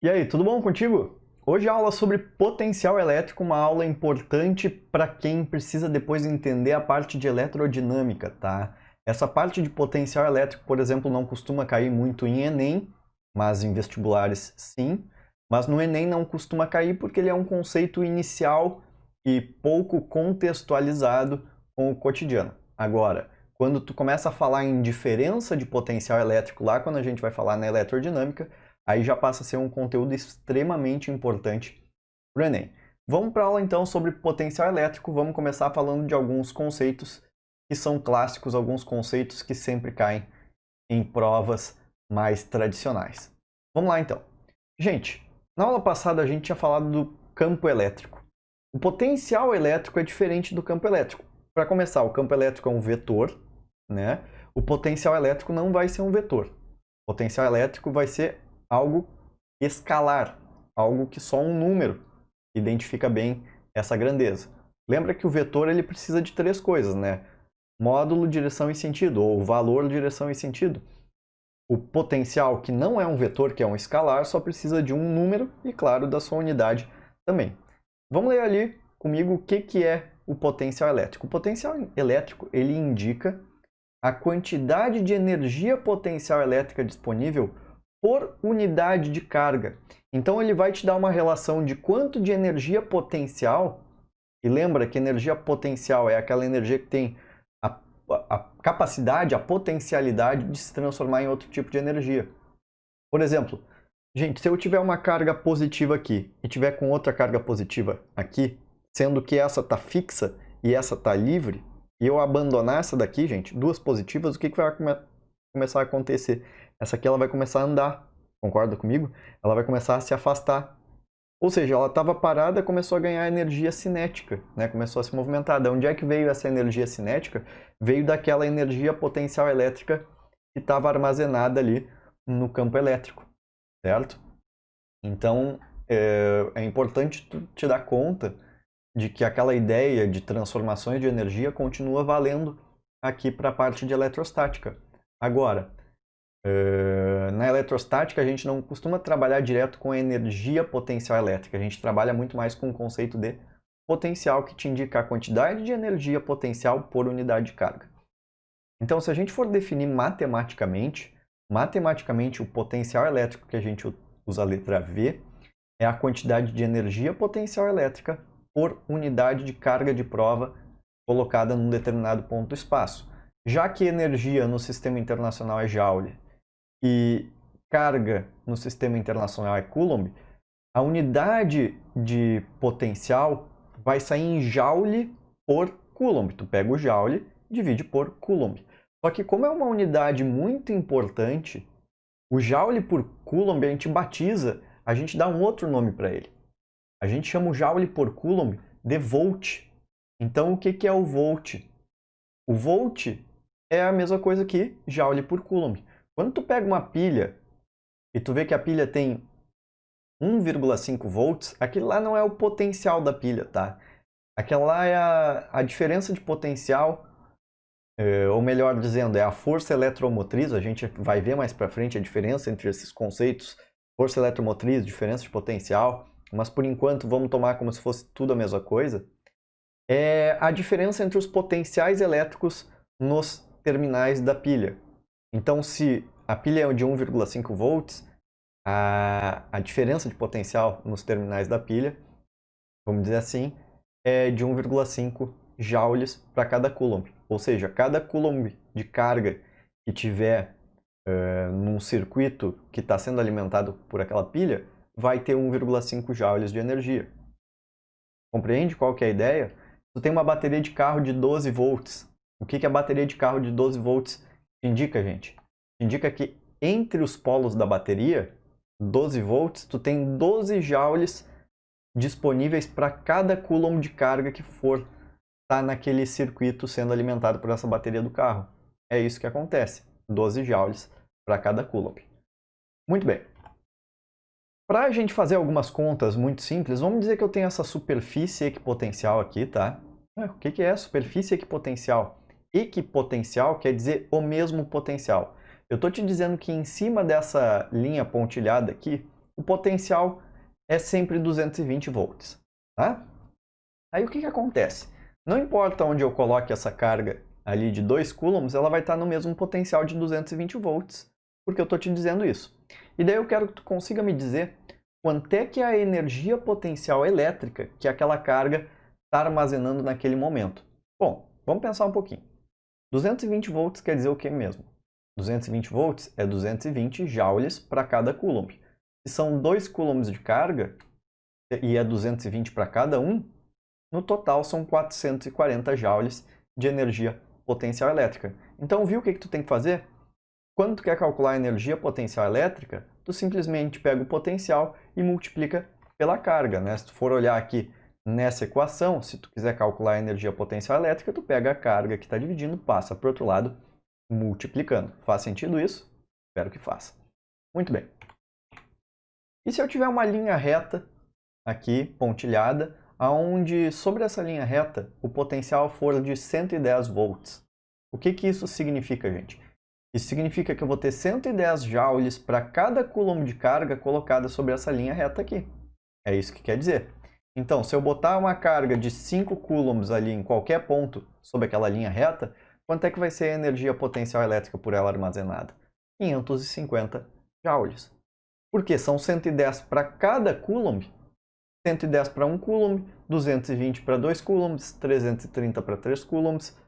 E aí, tudo bom contigo? Hoje a aula sobre potencial elétrico, uma aula importante para quem precisa depois entender a parte de eletrodinâmica, tá? Essa parte de potencial elétrico, por exemplo, não costuma cair muito em Enem, mas em vestibulares sim. Mas no Enem não costuma cair porque ele é um conceito inicial e pouco contextualizado com o cotidiano. Agora, quando tu começa a falar em diferença de potencial elétrico lá, quando a gente vai falar na eletrodinâmica, aí já passa a ser um conteúdo extremamente importante para o Enem. Vamos para a aula então sobre potencial elétrico. Vamos começar falando de alguns conceitos que são clássicos, alguns conceitos que sempre caem em provas mais tradicionais. Vamos lá então. Gente, na aula passada a gente tinha falado do campo elétrico. O potencial elétrico é diferente do campo elétrico. Para começar, o campo elétrico é um vetor, né? O potencial elétrico não vai ser um vetor. O potencial elétrico vai ser algo escalar, algo que só um número identifica bem essa grandeza. Lembra que o vetor ele precisa de três coisas, né? Módulo, direção e sentido, ou valor, direção e sentido. O potencial, que não é um vetor, que é um escalar, só precisa de um número e, claro, da sua unidade também. Vamos ler ali comigo o que é o potencial elétrico. O potencial elétrico ele indica a quantidade de energia potencial elétrica disponível por unidade de carga. Então ele vai te dar uma relação de quanto de energia potencial, e lembra que energia potencial é aquela energia que tem a capacidade, a potencialidade de se transformar em outro tipo de energia. Por exemplo, gente, se eu tiver uma carga positiva aqui e tiver com outra carga positiva aqui, sendo que essa está fixa e essa está livre, e eu abandonar essa daqui, gente, duas positivas, o que vai começar a acontecer? Essa aqui ela vai começar a andar, concorda comigo? Ela vai começar a se afastar. Ou seja, ela estava parada e começou a ganhar energia cinética, né? Começou a se movimentar. De onde é que veio essa energia cinética? Veio daquela energia potencial elétrica que estava armazenada ali no campo elétrico, certo? Então, é importante tu te dar conta de que aquela ideia de transformações de energia continua valendo aqui para a parte de eletrostática. Agora, na eletrostática a gente não costuma trabalhar direto com energia potencial elétrica, a gente trabalha muito mais com o conceito de potencial, que te indica a quantidade de energia potencial por unidade de carga. Então, se a gente for definir matematicamente o potencial elétrico que a gente usa a letra V é a quantidade de energia potencial elétrica por unidade de carga de prova colocada num determinado ponto do espaço. Já que energia no sistema internacional é Joule e carga no sistema internacional é Coulomb, a unidade de potencial vai sair em Joule por Coulomb. Tu pega o Joule e divide por Coulomb. Só que como é uma unidade muito importante, o Joule por Coulomb a gente batiza, a gente dá um outro nome para ele. A gente chama o Joule por Coulomb de Volt. Então o que é o Volt? O Volt é a mesma coisa que Joule por Coulomb. Quando tu pega uma pilha e tu vê que a pilha tem 1,5 volts, aquele lá não é o potencial da pilha, tá? Aquela lá é a diferença de potencial, ou melhor dizendo, é a força eletromotriz. A gente vai ver mais para frente a diferença entre esses conceitos, força eletromotriz, diferença de potencial, mas por enquanto vamos tomar como se fosse tudo a mesma coisa. É a diferença entre os potenciais elétricos nos terminais da pilha. Então, se a pilha é de 1,5 volts, a diferença de potencial nos terminais da pilha, vamos dizer assim, é de 1,5 joules para cada coulomb. Ou seja, cada coulomb de carga que tiver num circuito que está sendo alimentado por aquela pilha, vai ter 1,5 joules de energia. Compreende qual que é a ideia? Tu tem uma bateria de carro de 12 volts. O que a bateria de carro de 12 volts indica, gente? Indica que entre os polos da bateria, 12 volts, tu tem 12 joules disponíveis para cada coulomb de carga que for estar naquele circuito sendo alimentado por essa bateria do carro. É isso que acontece, 12 joules para cada coulomb. Muito bem. Para a gente fazer algumas contas muito simples, vamos dizer que eu tenho essa superfície equipotencial aqui, tá? O que é superfície equipotencial? Equipotencial quer dizer o mesmo potencial. Eu estou te dizendo que em cima dessa linha pontilhada aqui, o potencial é sempre 220 volts, tá? Aí o que acontece? Não importa onde eu coloque essa carga ali de 2 coulombs, ela vai estar no mesmo potencial de 220 volts, porque eu estou te dizendo isso. E daí eu quero que tu consiga me dizer quanto é que é a energia potencial elétrica que aquela carga está armazenando naquele momento. Bom, vamos pensar um pouquinho. 220 volts quer dizer o que mesmo? 220 volts é 220 joules para cada coulomb. Se são 2 coulombs de carga e é 220 para cada um, no total são 440 joules de energia potencial elétrica. Então, viu o que tu tem que fazer? Quando tu quer calcular a energia potencial elétrica, tu simplesmente pega o potencial e multiplica pela carga, né? Se tu for olhar aqui nessa equação, se tu quiser calcular a energia potencial elétrica, tu pega a carga que está dividindo, passa para o outro lado, multiplicando. Faz sentido isso? Espero que faça. Muito bem. E se eu tiver uma linha reta aqui, pontilhada, aonde sobre essa linha reta o potencial for de 110 volts? O que isso significa, gente? Isso significa que eu vou ter 110 joules para cada coulomb de carga colocada sobre essa linha reta aqui. É isso que quer dizer. Então, se eu botar uma carga de 5 coulombs ali em qualquer ponto sobre aquela linha reta, quanto é que vai ser a energia potencial elétrica por ela armazenada? 550 joules. Porque são 110 para cada coulomb, 110 para 1 coulomb, 220 para 2 coulombs, 330 para 3 coulombs,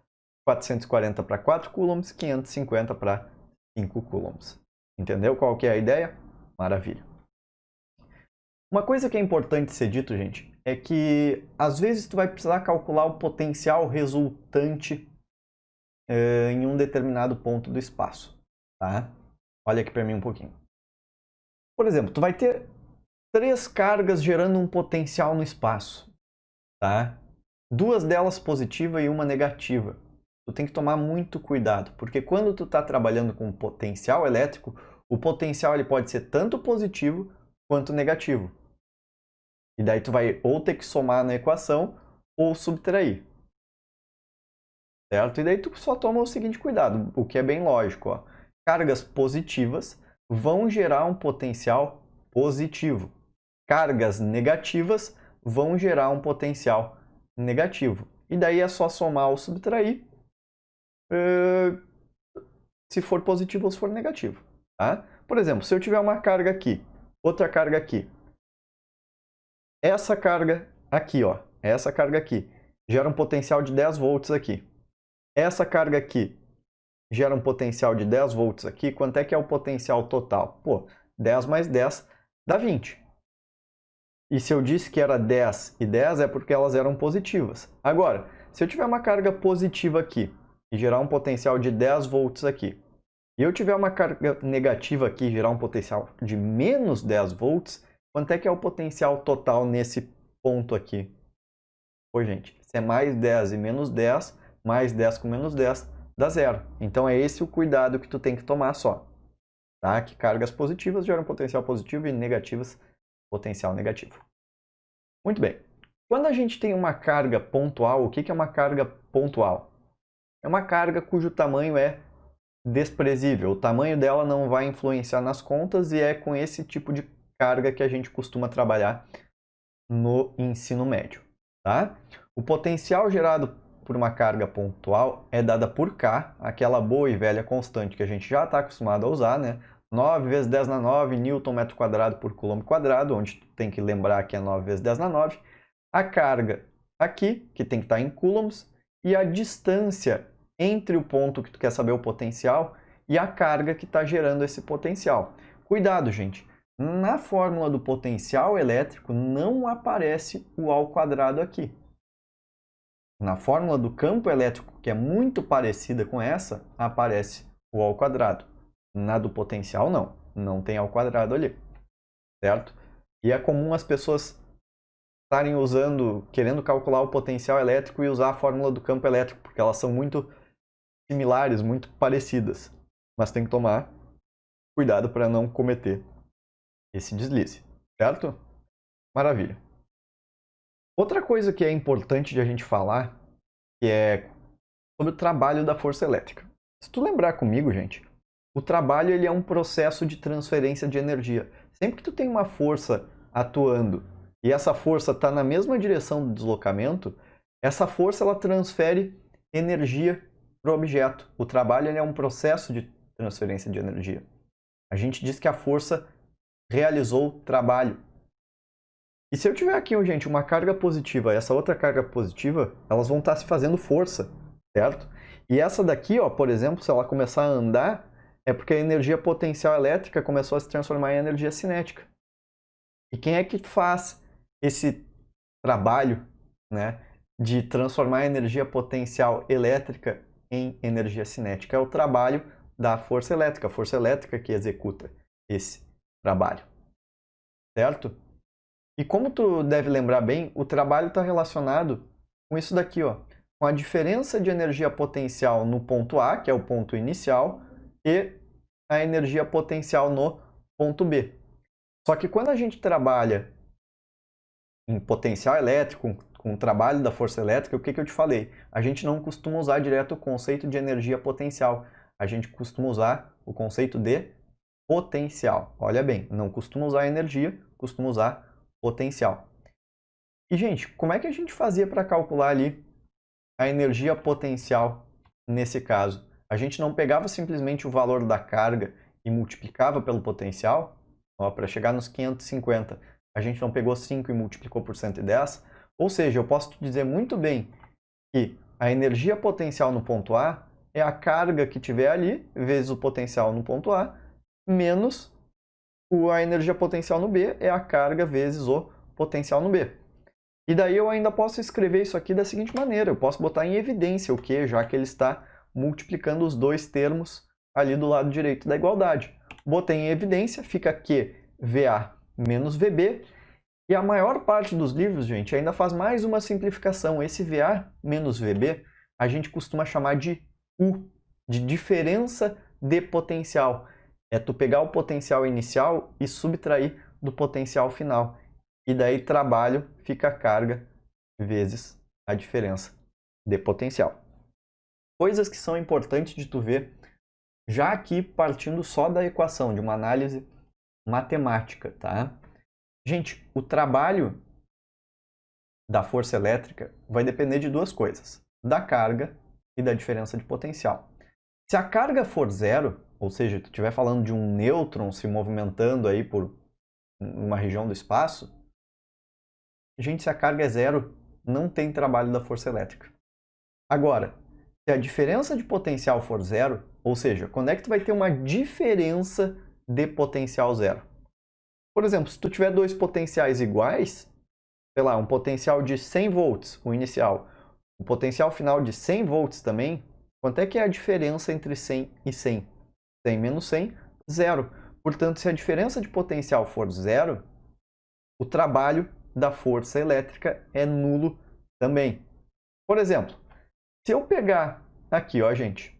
440 para 4 coulombs, 550 para 5 coulombs. Entendeu qual que é a ideia? Maravilha. Uma coisa que é importante ser dito, gente, é que às vezes tu vai precisar calcular o potencial resultante em um determinado ponto do espaço, tá? Olha aqui para mim um pouquinho. Por exemplo, tu vai ter 3 cargas gerando um potencial no espaço, tá? 2 delas positiva e uma negativa. Tu tem que tomar muito cuidado, porque quando tu está trabalhando com potencial elétrico, o potencial ele pode ser tanto positivo quanto negativo. E daí tu vai ou ter que somar na equação ou subtrair. Certo? E daí tu só toma o seguinte cuidado, o que é bem lógico, ó. Cargas positivas vão gerar um potencial positivo. Cargas negativas vão gerar um potencial negativo. E daí é só somar ou subtrair, se for positivo ou se for negativo. Tá? Por exemplo, se eu tiver uma carga aqui, outra carga aqui, essa carga aqui, ó, essa carga aqui, gera um potencial de 10 volts aqui. Essa carga aqui gera um potencial de 10 volts aqui. Quanto é que é o potencial total? Pô, 10 mais 10 dá 20. E se eu disse que era 10 e 10 é porque elas eram positivas. Agora, se eu tiver uma carga positiva aqui e gerar um potencial de 10 volts aqui, e eu tiver uma carga negativa aqui e gerar um potencial de menos 10 volts, quanto é que é o potencial total nesse ponto aqui? Pô, gente, se é mais 10 e menos 10, mais 10 com menos 10, dá zero. Então é esse o cuidado que tu tem que tomar só. Tá? Que cargas positivas geram potencial positivo e negativas potencial negativo. Muito bem. Quando a gente tem uma carga pontual, o que é uma carga pontual? É uma carga cujo tamanho é desprezível. O tamanho dela não vai influenciar nas contas e é com esse tipo de carga que a gente costuma trabalhar no ensino médio. Tá? O potencial gerado por uma carga pontual é dada por K, aquela boa e velha constante que a gente já está acostumado a usar, né? 9 vezes 10 na 9 Newton metro quadrado por coulomb quadrado, onde tu tem que lembrar que é 9 vezes 10 na 9. A carga aqui, que tem que estar em coulombs, e a distância entre o ponto que tu quer saber o potencial e a carga que está gerando esse potencial. Cuidado, gente! Na fórmula do potencial elétrico não aparece o ao quadrado aqui. Na fórmula do campo elétrico, que é muito parecida com essa, aparece o ao quadrado. Na do potencial, não. Não tem ao quadrado ali. Certo? E é comum as pessoas estarem querendo calcular o potencial elétrico e usar a fórmula do campo elétrico, porque elas são muito similares, muito parecidas. Mas tem que tomar cuidado para não cometer esse deslize. Certo? Maravilha. Outra coisa que é importante de a gente falar, que é sobre o trabalho da força elétrica. Se tu lembrar comigo, gente, o trabalho ele é um processo de transferência de energia. Sempre que tu tem uma força atuando e essa força está na mesma direção do deslocamento, essa força ela transfere energia para o objeto. O trabalho ele é um processo de transferência de energia. A gente diz que a força realizou o trabalho. E se eu tiver aqui, gente, uma carga positiva e essa outra carga positiva, elas vão estar se fazendo força, certo? E essa daqui, ó, por exemplo, se ela começar a andar, é porque a energia potencial elétrica começou a se transformar em energia cinética. E quem é que faz esse trabalho, né, de transformar a energia potencial elétrica em energia cinética? É o trabalho da força elétrica que executa esse trabalho, certo? E como tu deve lembrar bem, o trabalho está relacionado com isso daqui, ó, com a diferença de energia potencial no ponto A, que é o ponto inicial, e a energia potencial no ponto B. Só que quando a gente trabalha em potencial elétrico, com o trabalho da força elétrica, o que eu te falei? A gente não costuma usar direto o conceito de energia potencial. A gente costuma usar o conceito de potencial. Olha bem, não costuma usar energia, costuma usar potencial. E, gente, como é que a gente fazia para calcular ali a energia potencial nesse caso? A gente não pegava simplesmente o valor da carga e multiplicava pelo potencial? Para chegar nos 550, a gente não pegou 5 e multiplicou por 110? Ou seja, eu posso te dizer muito bem que a energia potencial no ponto A é a carga que tiver ali, vezes o potencial no ponto A, menos a energia potencial no B é a carga vezes o potencial no B. E daí eu ainda posso escrever isso aqui da seguinte maneira, eu posso botar em evidência o que, já que ele está multiplicando os dois termos ali do lado direito da igualdade. Botei em evidência, fica Q VA menos VB, e a maior parte dos livros, gente, ainda faz mais uma simplificação. Esse VA menos VB, a gente costuma chamar de U, de diferença de potencial. É tu pegar o potencial inicial e subtrair do potencial final. E daí trabalho fica carga vezes a diferença de potencial. Coisas que são importantes de tu ver, já aqui partindo só da equação, de uma análise matemática, tá? Gente, o trabalho da força elétrica vai depender de duas coisas, da carga e da diferença de potencial. Se a carga for zero, ou seja, tu estiver falando de um nêutron se movimentando aí por uma região do espaço, gente, se a carga é zero, não tem trabalho da força elétrica. Agora, se a diferença de potencial for zero, ou seja, quando é que tu vai ter uma diferença de potencial zero? Por exemplo, se tu tiver dois potenciais iguais, sei lá, um potencial de 100 volts, o inicial, um potencial final de 100 volts também, quanto é que é a diferença entre 100 e 100? 100 menos 100, zero. Portanto, se a diferença de potencial for zero, o trabalho da força elétrica é nulo também. Por exemplo, se eu pegar aqui, ó, gente,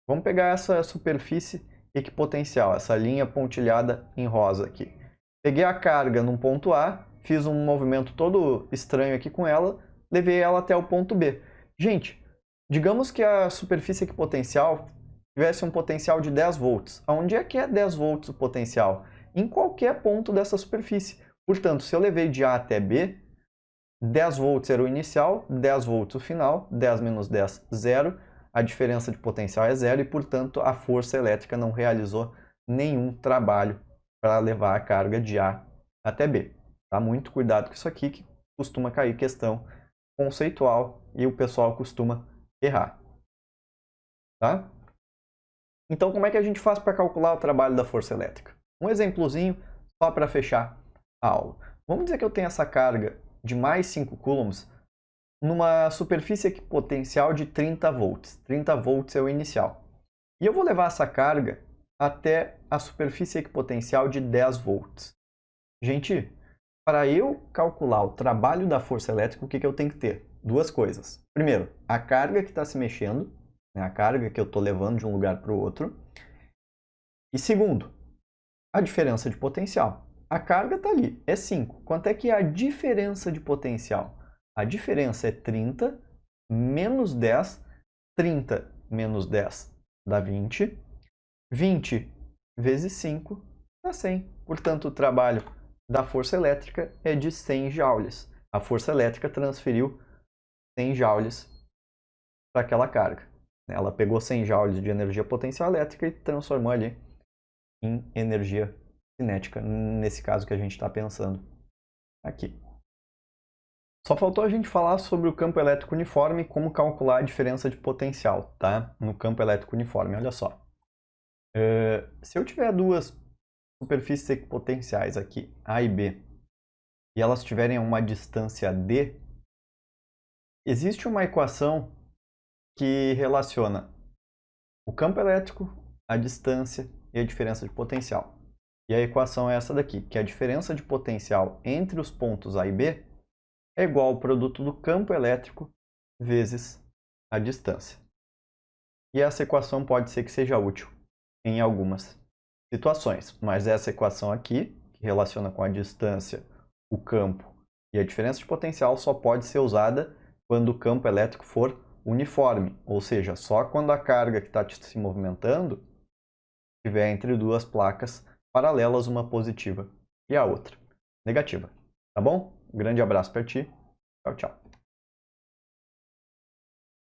vamos pegar essa superfície equipotencial, essa linha pontilhada em rosa aqui. Peguei a carga num ponto A, fiz um movimento todo estranho aqui com ela, levei ela até o ponto B. Gente, digamos que a superfície equipotencial tivesse um potencial de 10 volts. Aonde é que é 10 volts o potencial? Em qualquer ponto dessa superfície. Portanto, se eu levei de A até B, 10 volts era o inicial, 10 volts o final, 10 menos 10, 0. A diferença de potencial é zero e, portanto, a força elétrica não realizou nenhum trabalho para levar a carga de A até B. Tá? Muito cuidado com isso aqui, que costuma cair questão conceitual e o pessoal costuma errar. Tá? Então, como é que a gente faz para calcular o trabalho da força elétrica? Um exemplozinho só para fechar a aula. Vamos dizer que eu tenho essa carga de mais 5 coulombs numa superfície equipotencial de 30 volts. 30 volts é o inicial. E eu vou levar essa carga até a superfície equipotencial de 10 volts. Gente, para eu calcular o trabalho da força elétrica, o que eu tenho que ter? Duas coisas. Primeiro, a carga que está se mexendo, né, a carga que eu estou levando de um lugar para o outro. E segundo, a diferença de potencial. A carga está ali, é 5. Quanto é que é a diferença de potencial? A diferença é 30 menos 10. 30 menos 10 dá 20. 20 vezes 5 está 100. Portanto, o trabalho da força elétrica é de 100 joules. A força elétrica transferiu 100 joules para aquela carga. Ela pegou 100 joules de energia potencial elétrica e transformou ali em energia cinética, nesse caso que a gente está pensando aqui. Só faltou a gente falar sobre o campo elétrico uniforme e como calcular a diferença de potencial, tá? No campo elétrico uniforme, olha só. Se eu tiver duas superfícies equipotenciais aqui, A e B, e elas tiverem uma distância D, existe uma equação que relaciona o campo elétrico, a distância e a diferença de potencial. E a equação é essa daqui, que a diferença de potencial entre os pontos A e B é igual ao produto do campo elétrico vezes a distância. E essa equação pode ser que seja útil em algumas situações, mas essa equação aqui, que relaciona com a distância, o campo e a diferença de potencial, só pode ser usada quando o campo elétrico for uniforme, ou seja, só quando a carga que está se movimentando estiver entre duas placas paralelas, uma positiva e a outra negativa. Tá bom? Um grande abraço para ti. Tchau, tchau.